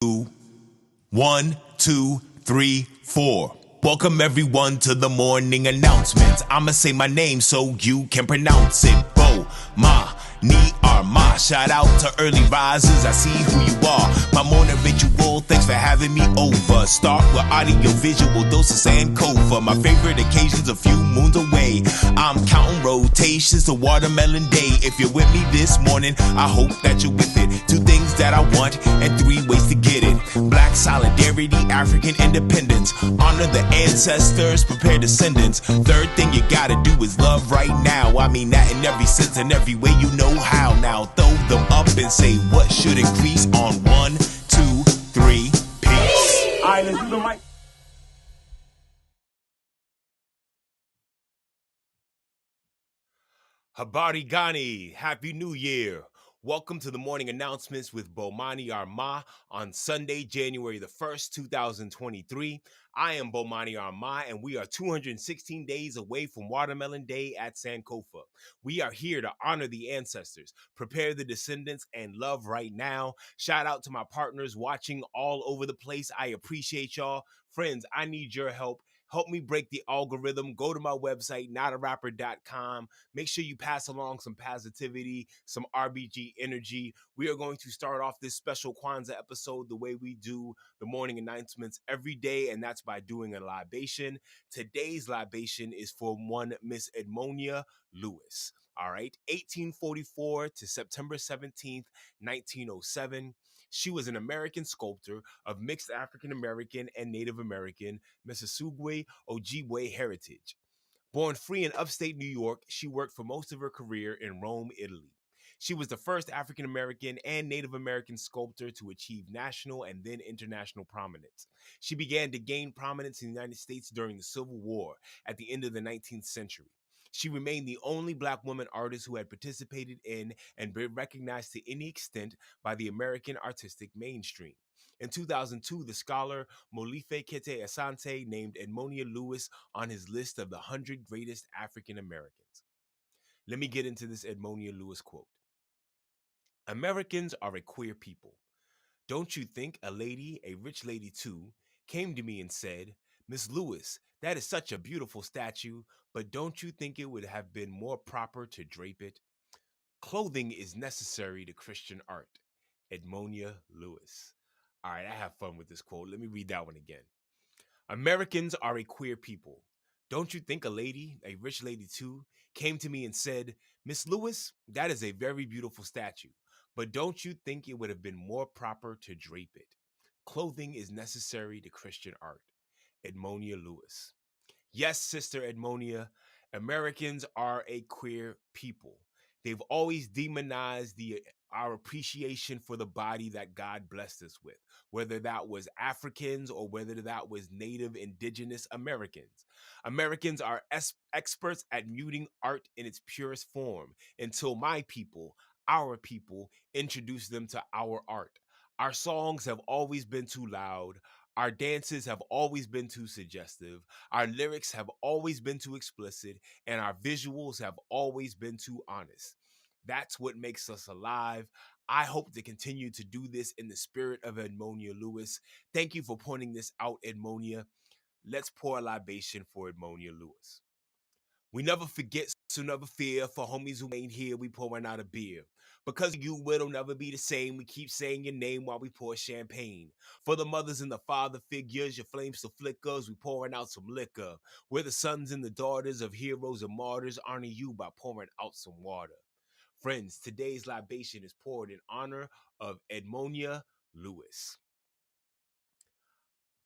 1, 2, 3, 4. Welcome everyone to the morning announcements. I'ma say my name so you can pronounce it. Bomani Armah. Shout out to early risers, I see who you are. My morning ritual, thanks for having me over. Start with audiovisual, dose of Sankofa. My favorite occasion's a few moons away. I'm counting rotations to watermelon day. If you're with me this morning, I hope that you're with it. 2 things that I want and 3 ways to get it. Black solidarity, African independence. Honor the ancestors, prepare descendants. 3rd thing you gotta do is love right now. I mean that in every sense and every way you know how. Now throw them up and say what should increase on 1, 2, 3, peace. Alright, let's do the mic. Habari Gani, Happy New Year. Welcome to the morning announcements with Bomani Armah on Sunday, January the 1st, 2023. I am Bomani Armah, and we are 216 days away from Watermelon Day at Sankofa. We are here to honor the ancestors, prepare the descendants, and love right now. Shout out to my partners watching all over the place. I appreciate y'all. Friends, I need your help. Help me break the algorithm. Go to my website, notarapper.com. Make sure you pass along some positivity, some RBG energy. We are going to start off this special Kwanzaa episode the way we do the morning announcements every day, and that's by doing a libation. Today's libation is for one Miss Edmonia Lewis. All right, 1844 to September 17th, 1907. She was an American sculptor of mixed African-American and Native American Mississauga Ojibwe heritage. Born free in upstate New York, she worked for most of her career in Rome, Italy. She was the first African-American and Native American sculptor to achieve national and then international prominence. She began to gain prominence in the United States during the Civil War at the end of the 19th century. She remained the only Black woman artist who had participated in and been recognized to any extent by the American artistic mainstream. In 2002, the scholar Molife Kete Asante named Edmonia Lewis on his list of the 100 greatest African Americans. Let me get into this Edmonia Lewis quote. Americans are a queer people. Don't you think a lady, a rich lady too, came to me and said, Miss Lewis, that is such a beautiful statue, but don't you think it would have been more proper to drape it? Clothing is necessary to Christian art. Edmonia Lewis. All right, I have fun with this quote. Let me read that one again. Americans are a queer people. Don't you think a lady, a rich lady too, came to me and said, Miss Lewis, that is a very beautiful statue, but don't you think it would have been more proper to drape it? Clothing is necessary to Christian art. Edmonia Lewis. Yes, Sister Edmonia, Americans are a queer people. They've always demonized our appreciation for the body that God blessed us with, whether that was Africans or whether that was Native Indigenous Americans. Americans are experts at muting art in its purest form until my people, our people, introduce them to our art. Our songs have always been too loud. Our dances have always been too suggestive. Our lyrics have always been too explicit, and our visuals have always been too honest. That's what makes us alive. I hope to continue to do this in the spirit of Edmonia Lewis. Thank you for pointing this out, Edmonia. Let's pour a libation for Edmonia Lewis. We never forget, so never fear. For homies who ain't here, we pouring out a beer. Because you will never be the same. We keep saying your name while we pour champagne. For the mothers and the father figures, your flames still flickers. We pouring out some liquor. We're the sons and the daughters of heroes and martyrs. Honor you by pouring out some water. Friends, today's libation is poured in honor of Edmonia Lewis.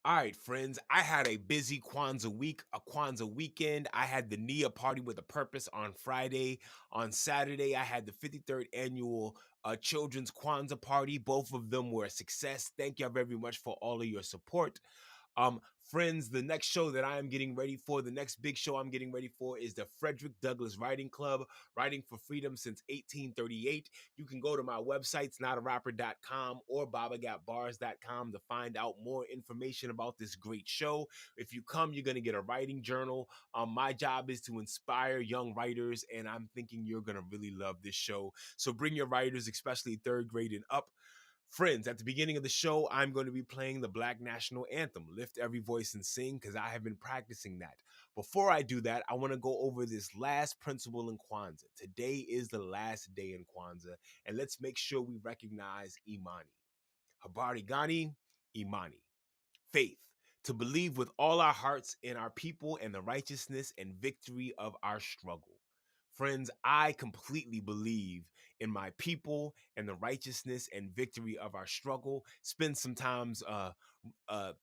All right, friends, I had a busy Kwanzaa week, a Kwanzaa weekend. I had the Nia Party with a Purpose on Friday. On Saturday, I had the 53rd annual Children's Kwanzaa Party. Both of them were a success. Thank you very much for all of your support. Friends, the next show that I am getting ready for, the next big show I'm getting ready for is the Frederick Douglass Writing Club, Writing for Freedom since 1838. You can go to my websites, notarapper.com or babagapbars.com to find out more information about this great show. If you come, you're going to get a writing journal. My job is to inspire young writers, and I'm thinking you're going to really love this show. So bring your writers, especially 3rd grade and up. Friends, at the beginning of the show, I'm going to be playing the Black National Anthem, Lift Every Voice and Sing, because I have been practicing that. Before I do that, I want to go over this last principle in Kwanzaa. Today is the last day in Kwanzaa, and let's make sure we recognize Imani. Habari Gani, Imani. Faith, to believe with all our hearts in our people and the righteousness and victory of our struggle. Friends, I completely believe in my people and the righteousness and victory of our struggle. Spend some time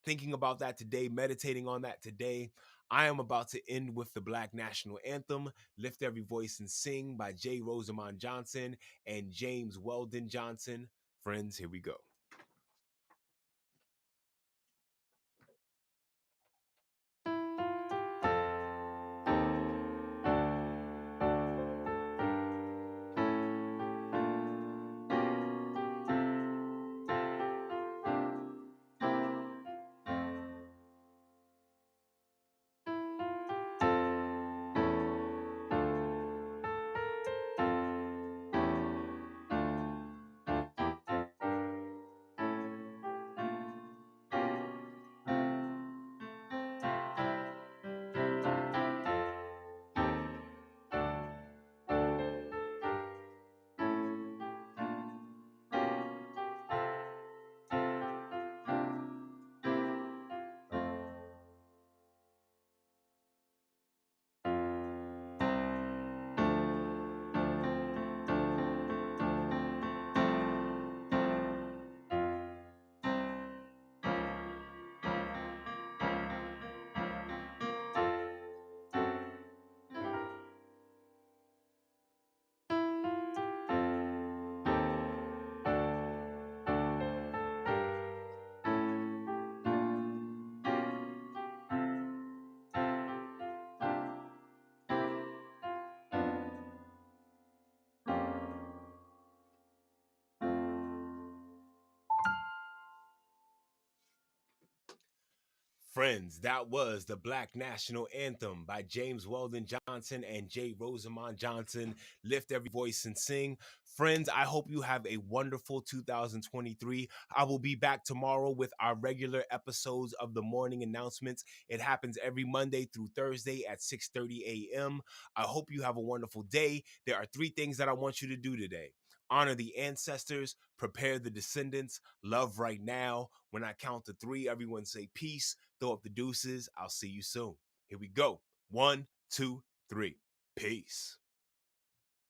thinking about that today, meditating on that today. I am about to end with the Black National Anthem, Lift Every Voice and Sing by J. Rosamond Johnson and James Weldon Johnson. Friends, here we go. Friends, that was the Black National Anthem by James Weldon Johnson and J. Rosamond Johnson. Lift Every Voice and Sing. Friends, I hope you have a wonderful 2023. I will be back tomorrow with our regular episodes of the morning announcements. It happens every Monday through Thursday at 6:30 a.m. I hope you have a wonderful day. There are 3 things that I want you to do today. Honor the ancestors, prepare the descendants, love right now. When I count to 3, everyone say peace. Throw up the deuces. I'll see you soon. Here we go. 1, 2, 3. Peace.